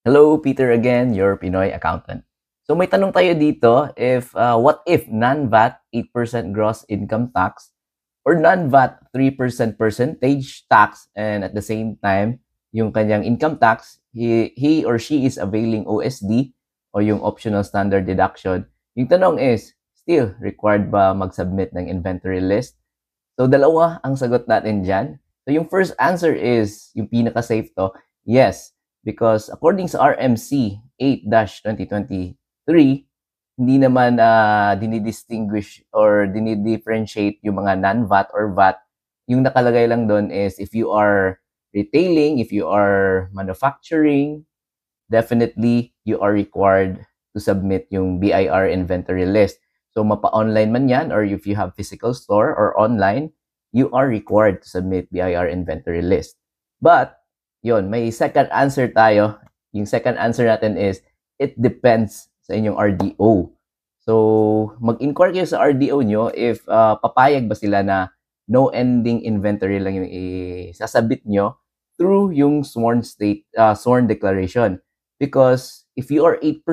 Hello, Peter again, your Pinoy accountant. So may tanong tayo dito, what if non-VAT 8% gross income tax or non-VAT 3% percentage tax, and at the same time, yung kanyang income tax, he or she is availing OSD o yung optional standard deduction. Yung tanong is, still required ba mag-submit ng inventory list? So dalawa ang sagot natin dyan. So yung first answer is, yung pinaka-safe to, yes. Because according sa RMC 8-2023, hindi naman dinidistinguish or dinidifferentiate yung mga non-VAT or VAT. Yung nakalagay lang doon is if you are retailing, if you are manufacturing, definitely you are required to submit yung BIR inventory list. So mapa-online man yan, or if you have physical store or online, you are required to submit BIR inventory list. But, yon, may second answer tayo. Yung second answer natin is, it depends sa inyong RDO. So, mag-inquire kayo sa RDO nyo if papayag ba sila na no ending inventory lang yung isasabit nyo through yung sworn declaration. Because if you are 8%,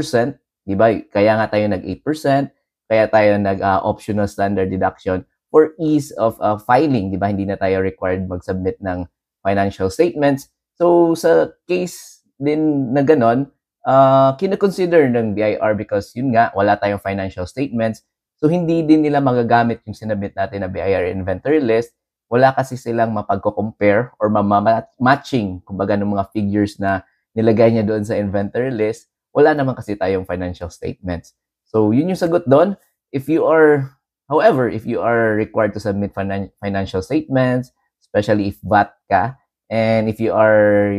di ba, kaya nga tayo nag 8%, kaya tayo nag optional standard deduction for ease of filing, di ba? Hindi na tayo required mag-submit ng financial statements. So, sa case din na ganon, kina-consider ng BIR because yun nga, wala tayong financial statements. So, hindi din nila magagamit yung sinabit natin na BIR inventory list. Wala kasi silang mapagko-compare or matching, kumbaga, ng mga figures na nilagay niya doon sa inventory list. Wala naman kasi tayong financial statements. So, yun yung sagot doon. However, if you are required to submit financial statements, especially if VAT ka, and if you are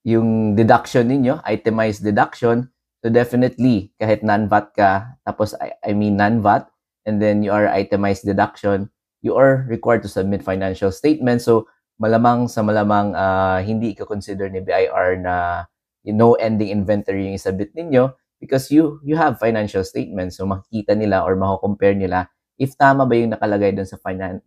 yung deduction ninyo, itemized deduction, so definitely, kahit non-VAT ka, tapos I mean non-VAT, and then you are itemized deduction, you are required to submit financial statements. So, malamang hindi i-consider ni BIR na no ending inventory yung isabit ninyo because you have financial statements. So, makikita nila or mako-compare nila if tama ba yung nakalagay doon sa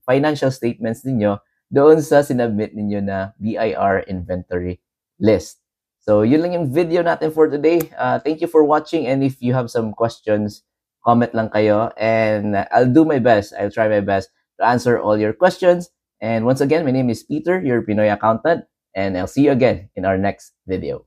financial statements ninyo doon sa sinabit ninyo na BIR inventory list. So, yun lang yung video natin for today. Thank you for watching, and if you have some questions, comment lang kayo, and I'll try my best to answer all your questions. And once again, my name is Peter, your Pinoy accountant, and I'll see you again in our next video.